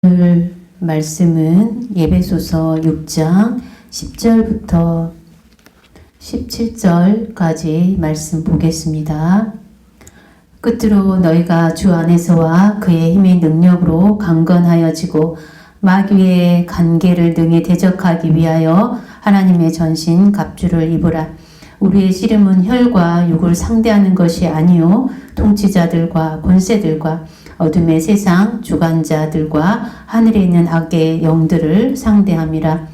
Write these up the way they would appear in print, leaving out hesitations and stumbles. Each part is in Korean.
오늘 말씀은 에베소서 6장 10절부터 17절까지 말씀 보겠습니다. 끝으로 너희가 주 안에서와 그의 힘의 능력으로 강건하여지고 마귀의 간계를 능히 대적하기 위하여 하나님의 전신 갑주를 입으라. 우리의 씨름은 혈과 육을 상대하는 것이 아니요 통치자들과 권세들과 어둠의 세상 주관자들과 하늘에 있는 악의 영들을 상대함이라.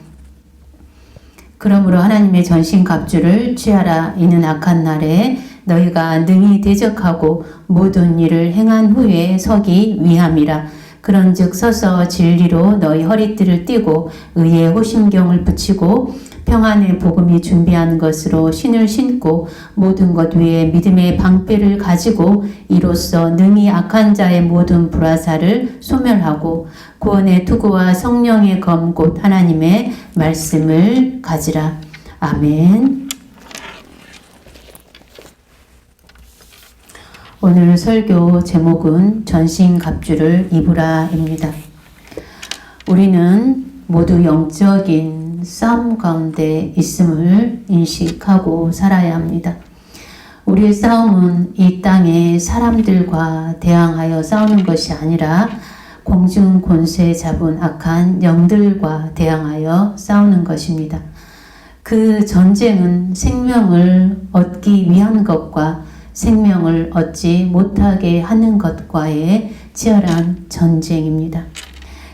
그러므로 하나님의 전신 갑주를 취하라. 이는 악한 날에 너희가 능히 대적하고 모든 일을 행한 후에 서기 위함이라. 그런즉 서서 진리로 너희 허리띠를 띠고 의의 호심경을 붙이고 평안의 복음이 준비한 것으로 신을 신고 모든 것 위에 믿음의 방패를 가지고 이로써 능히 악한 자의 모든 불화살을 소멸하고 구원의 투구와 성령의 검 곧 하나님의 말씀을 가지라. 아멘. 오늘 설교 제목은 전신갑주를 입으라입니다. 우리는 모두 영적인 싸움 가운데 있음을 인식하고 살아야 합니다. 우리의 싸움은 이 땅의 사람들과 대항하여 싸우는 것이 아니라 공중 권세 잡은 악한 영들과 대항하여 싸우는 것입니다. 그 전쟁은 생명을 얻기 위한 것과 생명을 얻지 못하게 하는 것과의 치열한 전쟁입니다.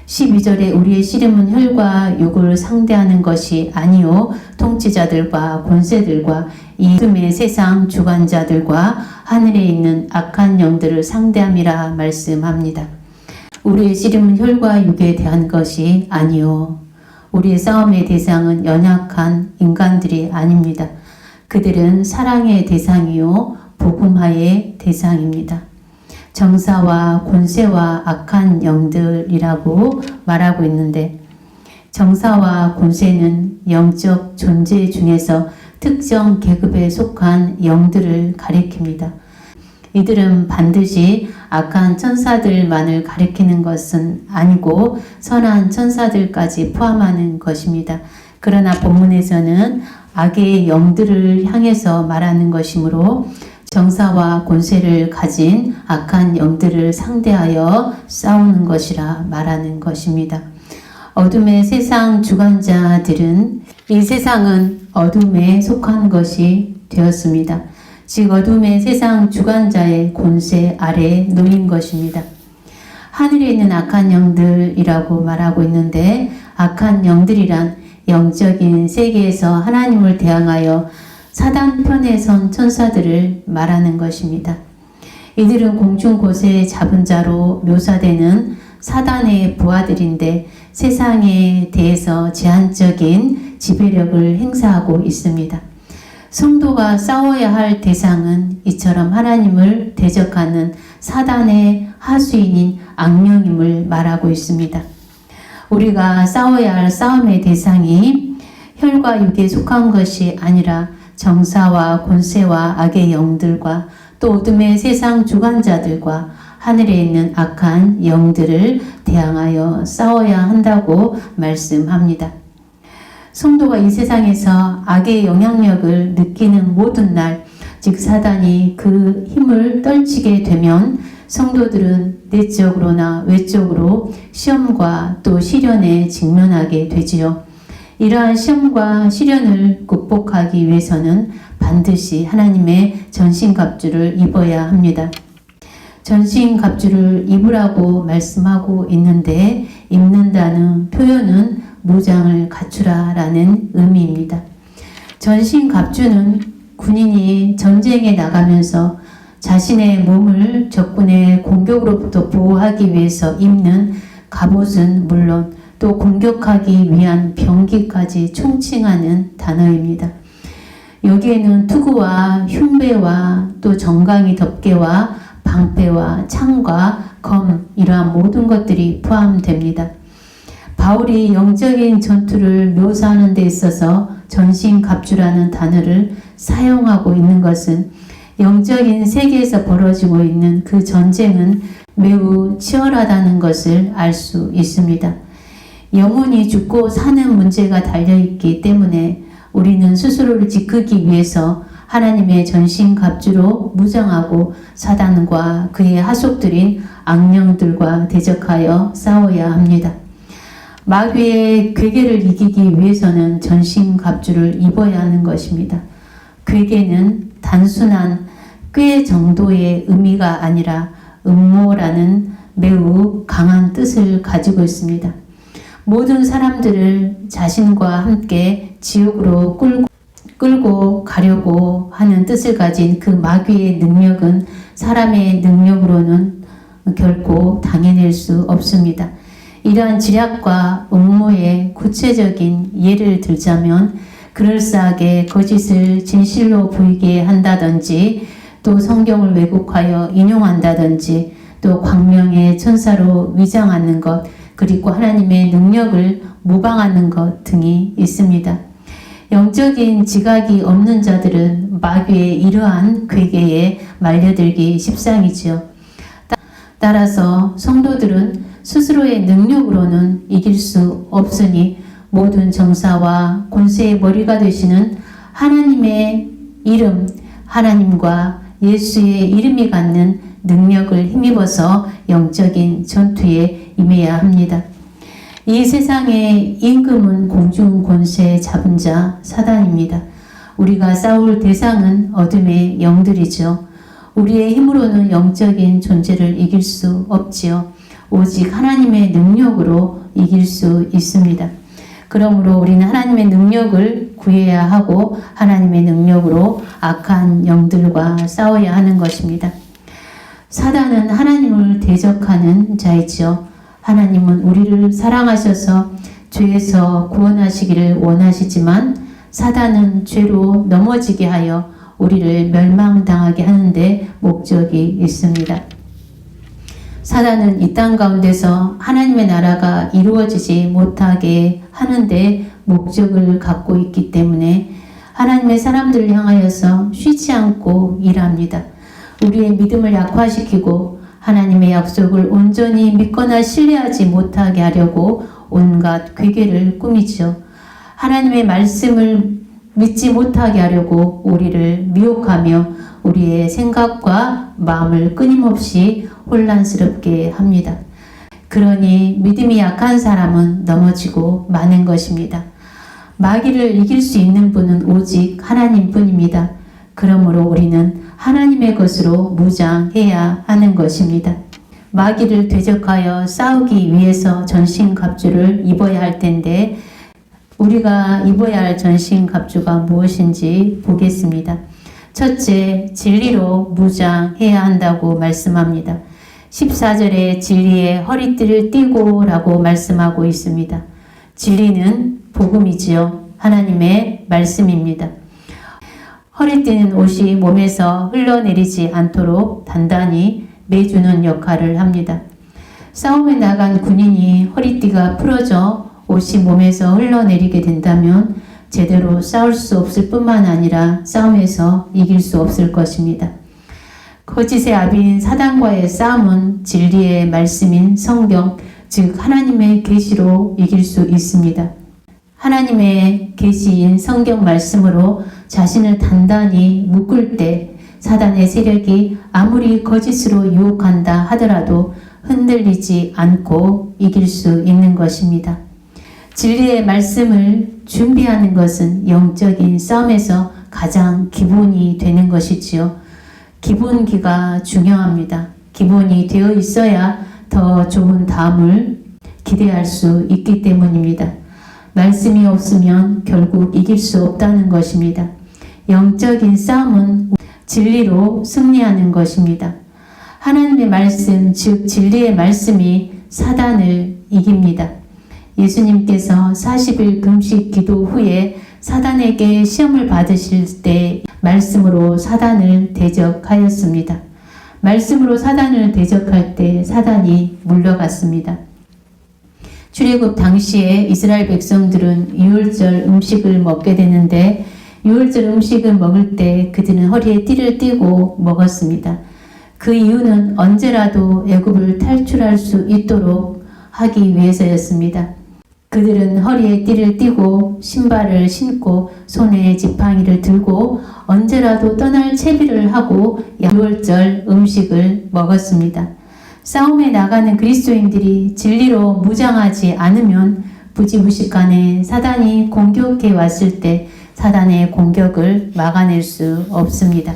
12절에 우리의 씨름은 혈과 육을 상대하는 것이 아니요 통치자들과 권세들과 이 어둠의 세상 주관자들과 하늘에 있는 악한 영들을 상대함이라 말씀합니다. 우리의 씨름은 혈과 육에 대한 것이 아니요 우리의 싸움의 대상은 연약한 인간들이 아닙니다. 그들은 사랑의 대상이요 복음화의 대상입니다. 정사와 권세와 악한 영들이라고 말하고 있는데 정사와 권세는 영적 존재 중에서 특정 계급에 속한 영들을 가리킵니다. 이들은 반드시 악한 천사들만을 가리키는 것은 아니고 선한 천사들까지 포함하는 것입니다. 그러나 본문에서는 악의 영들을 향해서 말하는 것이므로 정사와 권세를 가진 악한 영들을 상대하여 싸우는 것이라 말하는 것입니다. 어둠의 세상 주관자들은 이 세상은 어둠에 속한 것이 되었습니다. 즉 어둠의 세상 주관자의 권세 아래에 놓인 것입니다. 하늘에 있는 악한 영들이라고 말하고 있는데 악한 영들이란 영적인 세계에서 하나님을 대항하여 사단 편에 선 천사들을 말하는 것입니다. 이들은 공중 권세 잡은 자로 묘사되는 사단의 부하들인데 세상에 대해서 제한적인 지배력을 행사하고 있습니다. 성도가 싸워야 할 대상은 이처럼 하나님을 대적하는 사단의 하수인인 악령임을 말하고 있습니다. 우리가 싸워야 할 싸움의 대상이 혈과 육에 속한 것이 아니라 정사와 권세와 악의 영들과 또 어둠의 세상 주관자들과 하늘에 있는 악한 영들을 대항하여 싸워야 한다고 말씀합니다. 성도가 이 세상에서 악의 영향력을 느끼는 모든 날, 즉 사단이 그 힘을 떨치게 되면 성도들은 내적으로나 외적으로 시험과 또 시련에 직면하게 되지요. 이러한 시험과 시련을 극복하기 위해서는 반드시 하나님의 전신갑주를 입어야 합니다. 전신갑주를 입으라고 말씀하고 있는데 입는다는 표현은 무장을 갖추라 라는 의미입니다. 전신갑주는 군인이 전쟁에 나가면서 자신의 몸을 적군의 공격으로부터 보호하기 위해서 입는 갑옷은 물론 또 공격하기 위한 병기까지 총칭하는 단어입니다. 여기에는 투구와 흉배와 또 정강이 덮개와 방패와 창과 검 이러한 모든 것들이 포함됩니다. 바울이 영적인 전투를 묘사하는 데 있어서 전신갑주라는 단어를 사용하고 있는 것은 영적인 세계에서 벌어지고 있는 그 전쟁은 매우 치열하다는 것을 알 수 있습니다. 영혼이 죽고 사는 문제가 달려있기 때문에 우리는 스스로를 지키기 위해서 하나님의 전신갑주로 무장하고 사단과 그의 하속들인 악령들과 대적하여 싸워야 합니다. 마귀의 괴계를 이기기 위해서는 전신갑주를 입어야 하는 것입니다. 괴계는 단순한 꽤 정도의 의미가 아니라 음모라는 매우 강한 뜻을 가지고 있습니다. 모든 사람들을 자신과 함께 지옥으로 끌고 가려고 하는 뜻을 가진 그 마귀의 능력은 사람의 능력으로는 결코 당해낼 수 없습니다. 이러한 지략과 음모의 구체적인 예를 들자면 그럴싸하게 거짓을 진실로 보이게 한다든지 또 성경을 왜곡하여 인용한다든지 또 광명의 천사로 위장하는 것 그리고 하나님의 능력을 모방하는 것 등이 있습니다. 영적인 지각이 없는 자들은 마귀의 이러한 괴계에 말려들기 십상이지요. 따라서 성도들은 스스로의 능력으로는 이길 수 없으니 모든 정사와 권세의 머리가 되시는 하나님의 이름, 하나님과 예수의 이름이 갖는 능력을 힘입어서 영적인 전투에 임해야 합니다. 이 세상의 임금은 공중 권세 잡은 자 사단입니다. 우리가 싸울 대상은 어둠의 영들이죠. 우리의 힘으로는 영적인 존재를 이길 수 없지요. 오직 하나님의 능력으로 이길 수 있습니다. 그러므로 우리는 하나님의 능력을 구해야 하고 하나님의 능력으로 악한 영들과 싸워야 하는 것입니다. 사단은 하나님을 대적하는 자이지요. 하나님은 우리를 사랑하셔서 죄에서 구원하시기를 원하시지만 사단은 죄로 넘어지게 하여 우리를 멸망당하게 하는데 목적이 있습니다. 사단은 이 땅 가운데서 하나님의 나라가 이루어지지 못하게 하는데 목적을 갖고 있기 때문에 하나님의 사람들을 향하여서 쉬지 않고 일합니다. 우리의 믿음을 약화시키고 하나님의 약속을 온전히 믿거나 신뢰하지 못하게 하려고 온갖 괴계를 꾸미죠. 하나님의 말씀을 믿지 못하게 하려고 우리를 미혹하며 우리의 생각과 마음을 끊임없이 혼란스럽게 합니다. 그러니 믿음이 약한 사람은 넘어지고 마는 것입니다. 마귀를 이길 수 있는 분은 오직 하나님뿐입니다. 그러므로 우리는 하나님의 것으로 무장해야 하는 것입니다. 마귀를 대적하여 싸우기 위해서 전신갑주를 입어야 할 텐데 우리가 입어야 할 전신갑주가 무엇인지 보겠습니다. 첫째, 진리로 무장해야 한다고 말씀합니다. 14절에 진리의 허리띠를 띠고 라고 말씀하고 있습니다. 진리는 복음이지요. 하나님의 말씀입니다. 허리띠는 옷이 몸에서 흘러내리지 않도록 단단히 매주는 역할을 합니다. 싸움에 나간 군인이 허리띠가 풀어져 옷이 몸에서 흘러내리게 된다면 제대로 싸울 수 없을 뿐만 아니라 싸움에서 이길 수 없을 것입니다. 거짓의 아비인 사단과의 싸움은 진리의 말씀인 성경, 즉 하나님의 계시로 이길 수 있습니다. 하나님의 계시인 성경 말씀으로 자신을 단단히 묶을 때 사단의 세력이 아무리 거짓으로 유혹한다 하더라도 흔들리지 않고 이길 수 있는 것입니다. 진리의 말씀을 준비하는 것은 영적인 싸움에서 가장 기본이 되는 것이지요. 기본기가 중요합니다. 기본이 되어 있어야 더 좋은 다음을 기대할 수 있기 때문입니다. 말씀이 없으면 결국 이길 수 없다는 것입니다. 영적인 싸움은 진리로 승리하는 것입니다. 하나님의 말씀, 즉 진리의 말씀이 사단을 이깁니다. 예수님께서 40일 금식 기도 후에 사단에게 시험을 받으실 때 말씀으로 사단을 대적하였습니다. 말씀으로 사단을 대적할 때 사단이 물러갔습니다. 출애굽 당시에 이스라엘 백성들은 유월절 음식을 먹게 되는데 유월절 음식을 먹을 때 그들은 허리에 띠를 띠고 먹었습니다. 그 이유는 언제라도 애굽을 탈출할 수 있도록 하기 위해서였습니다. 그들은 허리에 띠를 띠고 신발을 신고 손에 지팡이를 들고 언제라도 떠날 채비를 하고 유월절 음식을 먹었습니다. 싸움에 나가는 그리스도인들이 진리로 무장하지 않으면 부지부식간에 사단이 공격해 왔을 때 사단의 공격을 막아낼 수 없습니다.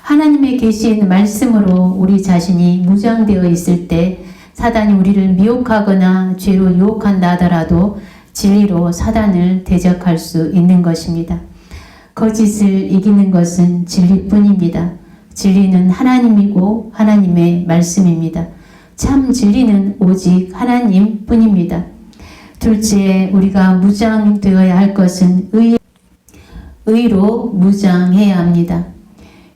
하나님의 계신 말씀으로 우리 자신이 무장되어 있을 때 사단이 우리를 미혹하거나 죄로 유혹한다 하더라도 진리로 사단을 대적할 수 있는 것입니다. 거짓을 이기는 것은 진리뿐입니다. 진리는 하나님이고 하나님의 말씀입니다. 참 진리는 오직 하나님뿐입니다. 둘째, 우리가 무장되어야 할 것은 의로 무장해야 합니다.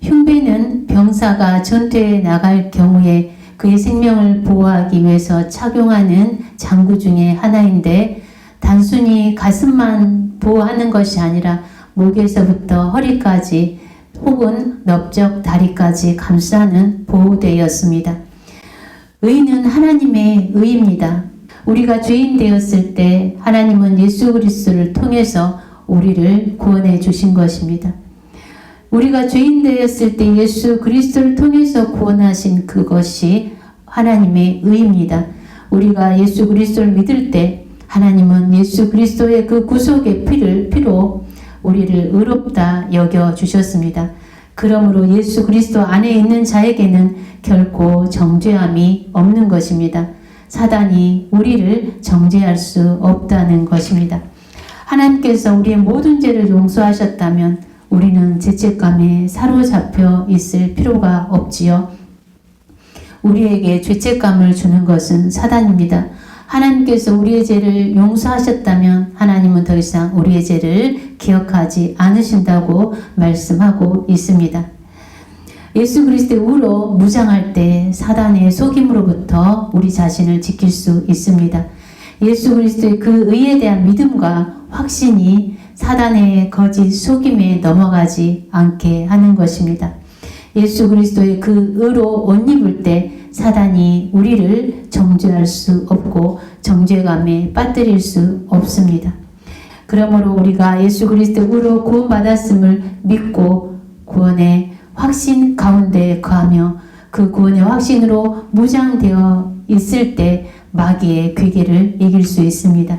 흉배는 병사가 전투에 나갈 경우에 그의 생명을 보호하기 위해서 착용하는 장구 중에 하나인데 단순히 가슴만 보호하는 것이 아니라 목에서부터 허리까지 혹은 넓적 다리까지 감싸는 보호대였습니다. 의는 하나님의 의입니다. 우리가 죄인 되었을 때 하나님은 예수 그리스도를 통해서 우리를 구원해 주신 것입니다. 우리가 죄인 되었을 때 예수 그리스도를 통해서 구원하신 그것이 하나님의 의입니다. 우리가 예수 그리스도를 믿을 때 하나님은 예수 그리스도의 그 구속의 피로 우리를 의롭다 여겨 주셨습니다. 그러므로 예수 그리스도 안에 있는 자에게는 결코 정죄함이 없는 것입니다. 사단이 우리를 정죄할 수 없다는 것입니다. 하나님께서 우리의 모든 죄를 용서하셨다면 우리는 죄책감에 사로잡혀 있을 필요가 없지요. 우리에게 죄책감을 주는 것은 사단입니다. 하나님께서 우리의 죄를 용서하셨다면 하나님은 더 이상 우리의 죄를 기억하지 않으신다고 말씀하고 있습니다. 예수 그리스도의 의로 무장할 때 사단의 속임으로부터 우리 자신을 지킬 수 있습니다. 예수 그리스도의 그 의에 대한 믿음과 확신이 사단의 거짓 속임에 넘어가지 않게 하는 것입니다. 예수 그리스도의 그 의로 옷 입을 때 사단이 우리를 정죄할 수 없고 정죄감에 빠뜨릴 수 없습니다. 그러므로 우리가 예수 그리스도의 의로 구원받았음을 믿고 구원의 확신 가운데 거하며 그 구원의 확신으로 무장되어 있을 때 마귀의 괴계를 이길 수 있습니다.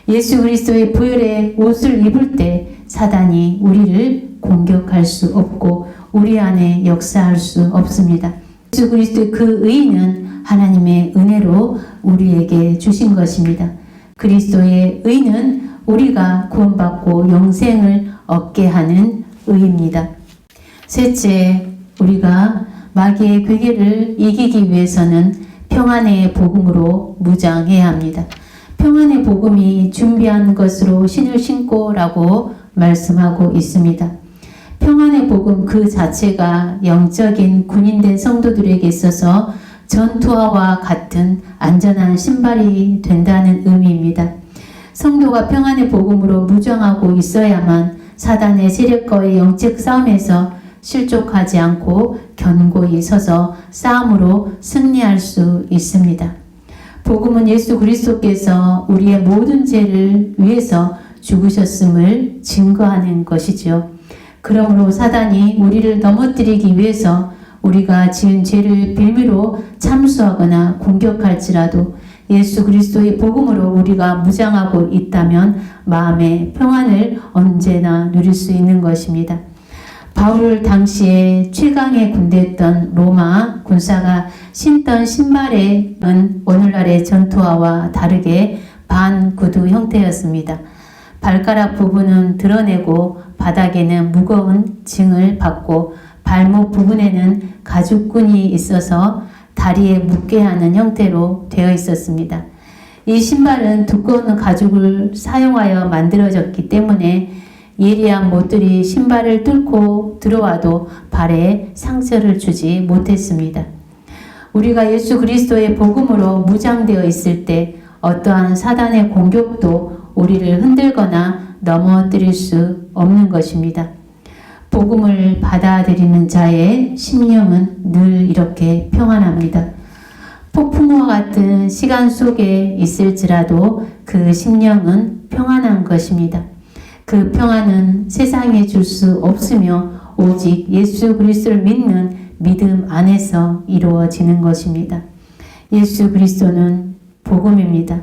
예수 그리스도의 보혈의 옷을 입을 때 사단이 우리를 공격할 수 없고 우리 안에 역사할 수 없습니다. 예수 그리스도의 그 의는 하나님의 은혜로 우리에게 주신 것입니다. 그리스도의 의는 우리가 구원받고 영생을 얻게 하는 의입니다. 셋째, 우리가 마귀의 괴계를 이기기 위해서는 평안의 복음으로 무장해야 합니다. 평안의 복음이 준비한 것으로 신을 신고라고 말씀하고 있습니다. 평안의 복음 그 자체가 영적인 군인된 성도들에게 있어서 전투화와 같은 안전한 신발이 된다는 의미입니다. 성도가 평안의 복음으로 무장하고 있어야만 사단의 세력과의 영적 싸움에서 실족하지 않고 견고히 서서 싸움으로 승리할 수 있습니다. 복음은 예수 그리스도께서 우리의 모든 죄를 위해서 죽으셨음을 증거하는 것이죠. 그러므로 사단이 우리를 넘어뜨리기 위해서 우리가 지은 죄를 빌미로 참수하거나 공격할지라도 예수 그리스도의 복음으로 우리가 무장하고 있다면 마음의 평안을 언제나 누릴 수 있는 것입니다. 바울 당시에 최강의 군대였던 로마 군사가 신던 신발은 오늘날의 전투화와 다르게 반구두 형태였습니다. 발가락 부분은 드러내고 바닥에는 무거운 징을 받고 발목 부분에는 가죽끈이 있어서 다리에 묶게 하는 형태로 되어 있었습니다. 이 신발은 두꺼운 가죽을 사용하여 만들어졌기 때문에 예리한 못들이 신발을 뚫고 들어와도 발에 상처를 주지 못했습니다. 우리가 예수 그리스도의 복음으로 무장되어 있을 때 어떠한 사단의 공격도 우리를 흔들거나 넘어뜨릴 수 없는 것입니다. 복음을 받아들이는 자의 심령은 늘 이렇게 평안합니다. 폭풍과 같은 시간 속에 있을지라도 그 심령은 평안한 것입니다. 그 평안은 세상에 줄 수 없으며 오직 예수 그리스도를 믿는 믿음 안에서 이루어지는 것입니다. 예수 그리스도는 복음입니다.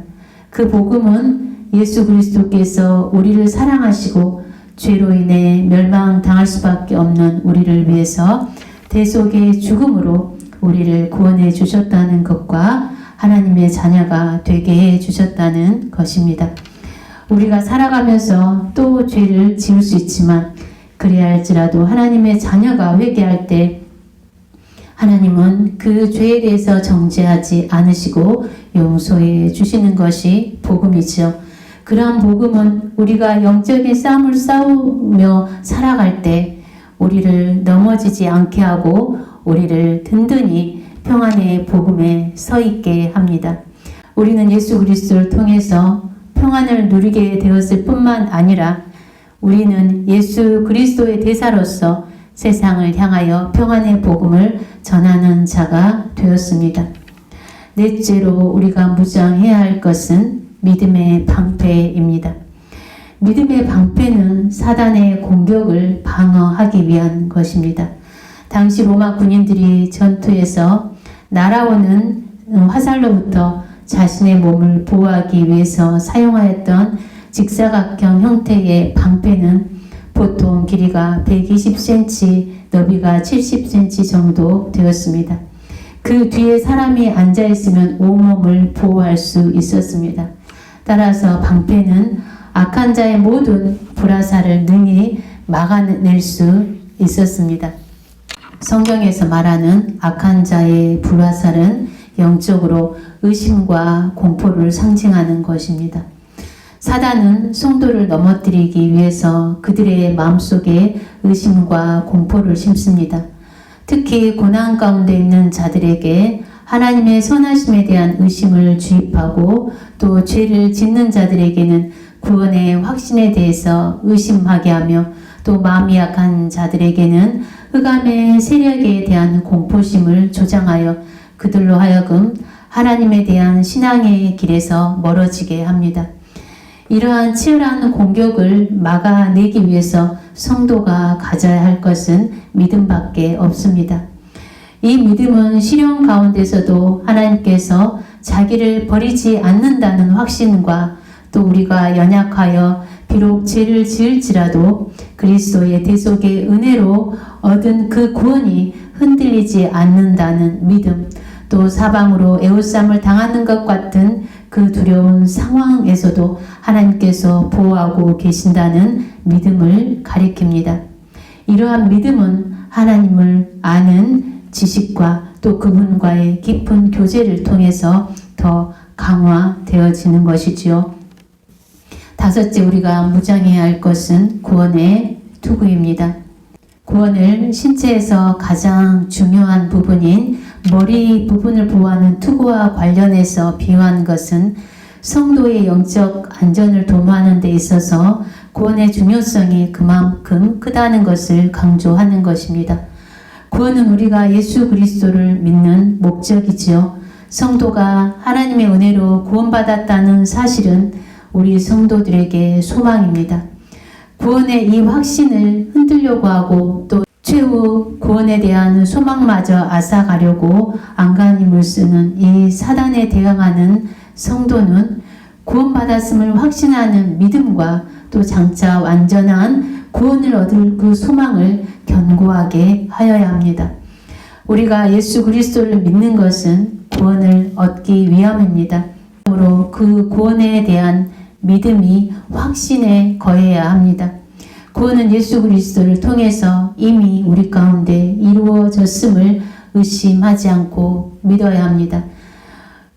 그 복음은 예수 그리스도께서 우리를 사랑하시고 죄로 인해 멸망당할 수밖에 없는 우리를 위해서 대속의 죽음으로 우리를 구원해 주셨다는 것과 하나님의 자녀가 되게 해 주셨다는 것입니다. 우리가 살아가면서 또 죄를 지을 수 있지만 그래야 할지라도 하나님의 자녀가 회개할 때 하나님은 그 죄에 대해서 정죄하지 않으시고 용서해 주시는 것이 복음이죠. 그러한 복음은 우리가 영적인 싸움을 싸우며 살아갈 때 우리를 넘어지지 않게 하고 우리를 든든히 평안의 복음에 서 있게 합니다. 우리는 예수 그리스도를 통해서 평안을 누리게 되었을 뿐만 아니라 우리는 예수 그리스도의 대사로서 세상을 향하여 평안의 복음을 전하는 자가 되었습니다. 넷째로 우리가 무장해야 할 것은 믿음의 방패입니다. 믿음의 방패는 사단의 공격을 방어하기 위한 것입니다. 당시 로마 군인들이 전투에서 날아오는 화살로부터 자신의 몸을 보호하기 위해서 사용하였던 직사각형 형태의 방패는 보통 길이가 120cm, 너비가 70cm 정도 되었습니다. 그 뒤에 사람이 앉아있으면 온몸을 보호할 수 있었습니다. 따라서 방패는 악한 자의 모든 불화살을 능히 막아낼 수 있었습니다. 성경에서 말하는 악한 자의 불화살은 영적으로 의심과 공포를 상징하는 것입니다. 사단은 성도를 넘어뜨리기 위해서 그들의 마음속에 의심과 공포를 심습니다. 특히 고난 가운데 있는 자들에게 하나님의 선하심에 대한 의심을 주입하고 또 죄를 짓는 자들에게는 구원의 확신에 대해서 의심하게 하며 또 마음이 약한 자들에게는 흑암의 세력에 대한 공포심을 조장하여 그들로 하여금 하나님에 대한 신앙의 길에서 멀어지게 합니다. 이러한 치열한 공격을 막아내기 위해서 성도가 가져야 할 것은 믿음밖에 없습니다. 이 믿음은 시련 가운데서도 하나님께서 자기를 버리지 않는다는 확신과 또 우리가 연약하여 비록 죄를 지을지라도 그리스도의 대속의 은혜로 얻은 그 구원이 흔들리지 않는다는 믿음, 또 사방으로 애워싸움을 당하는 것 같은 그 두려운 상황에서도 하나님께서 보호하고 계신다는 믿음을 가리킵니다. 이러한 믿음은 하나님을 아는 지식과 또 그분과의 깊은 교제를 통해서 더 강화되어지는 것이지요. 다섯째, 우리가 무장해야 할 것은 구원의 투구입니다. 구원을 신체에서 가장 중요한 부분인 머리 부분을 보호하는 투구와 관련해서 비유한 것은 성도의 영적 안전을 도모하는 데 있어서 구원의 중요성이 그만큼 크다는 것을 강조하는 것입니다. 구원은 우리가 예수 그리스도를 믿는 목적이지요. 성도가 하나님의 은혜로 구원받았다는 사실은 우리 성도들에게 소망입니다. 구원의 이 확신을 흔들려고 하고 또 최후 구원에 대한 소망마저 앗아가려고 안간힘을 쓰는 이 사단에 대응하는 성도는 구원받았음을 확신하는 믿음과 또 장차 완전한 구원을 얻을 그 소망을 견고하게 하여야 합니다. 우리가 예수 그리스도를 믿는 것은 구원을 얻기 위함입니다. 그러므로 그 구원에 대한 믿음이 확신에 거해야 합니다. 구원은 예수 그리스도를 통해서 이미 우리 가운데 이루어졌음을 의심하지 않고 믿어야 합니다.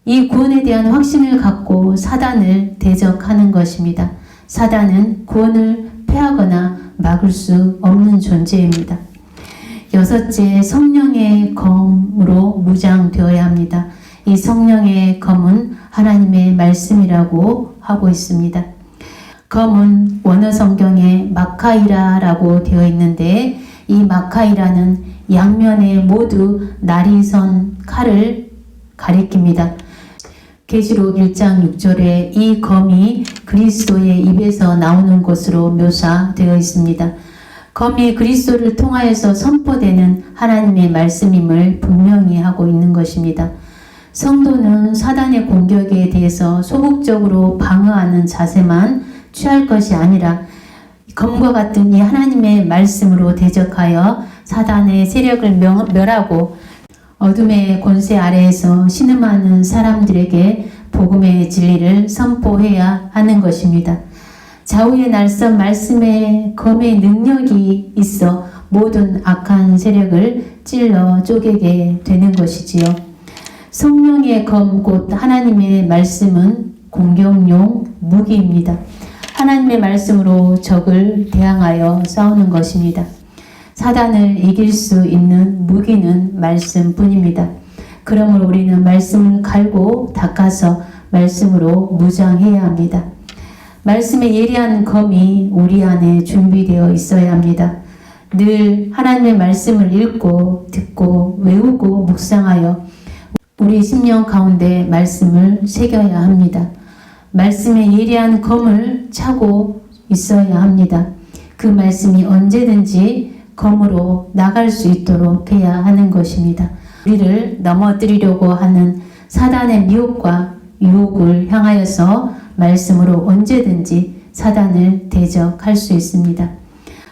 이 구원에 대한 확신을 갖고 사단을 대적하는 것입니다. 사단은 구원을 패하거나 막을 수 없는 존재입니다. 여섯째, 성령의 검으로 무장되어야 합니다. 이 성령의 검은 하나님의 말씀이라고 하고 있습니다. 검은 원어 성경에 마카이라라고 되어 있는데 이 마카이라는 양면에 모두 날이 선 칼을 가리킵니다. 계시록 1장 6절에 이 검이 그리스도의 입에서 나오는 것으로 묘사되어 있습니다. 검이 그리스도를 통하여서 선포되는 하나님의 말씀임을 분명히 하고 있는 것입니다. 성도는 사단의 공격에 대해서 소극적으로 방어하는 자세만 취할 것이 아니라 검과 같은 이 하나님의 말씀으로 대적하여 사단의 세력을 멸하고 어둠의 권세 아래에서 신음하는 사람들에게 복음의 진리를 선포해야 하는 것입니다. 좌우의 날선 말씀에 검의 능력이 있어 모든 악한 세력을 찔러 쪼개게 되는 것이지요. 성령의 검 곧 하나님의 말씀은 공격용 무기입니다. 하나님의 말씀으로 적을 대항하여 싸우는 것입니다. 사단을 이길 수 있는 무기는 말씀뿐입니다. 그러므로 우리는 말씀을 갈고 닦아서 말씀으로 무장해야 합니다. 말씀의 예리한 검이 우리 안에 준비되어 있어야 합니다. 늘 하나님의 말씀을 읽고 듣고 외우고 묵상하여 우리 심령 가운데 말씀을 새겨야 합니다. 말씀의 예리한 검을 차고 있어야 합니다. 그 말씀이 언제든지 검으로 나갈 수 있도록 해야 하는 것입니다. 우리를 넘어뜨리려고 하는 사단의 미혹과 유혹을 향하여서 말씀으로 언제든지 사단을 대적할 수 있습니다.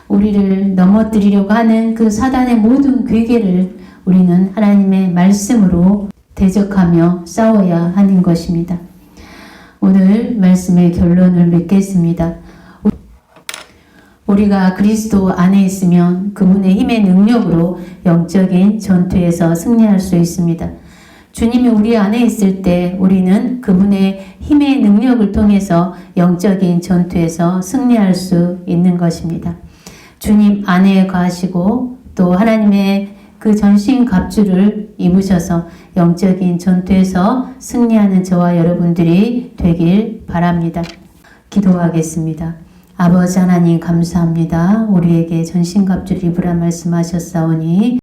우리를 넘어뜨리려고 하는 그 사단의 모든 괴계를 우리는 하나님의 말씀으로 대적하며 싸워야 하는 것입니다. 오늘 말씀의 결론을 맺겠습니다. 우리가 그리스도 안에 있으면 그분의 힘의 능력으로 영적인 전투에서 승리할 수 있습니다. 주님이 우리 안에 있을 때 우리는 그분의 힘의 능력을 통해서 영적인 전투에서 승리할 수 있는 것입니다. 주님 안에 거하시고 또 하나님의 그 전신 갑주를 입으셔서 영적인 전투에서 승리하는 저와 여러분들이 되길 바랍니다. 기도하겠습니다. 아버지 하나님 감사합니다. 우리에게 전신 갑주를 입으라 말씀하셨사오니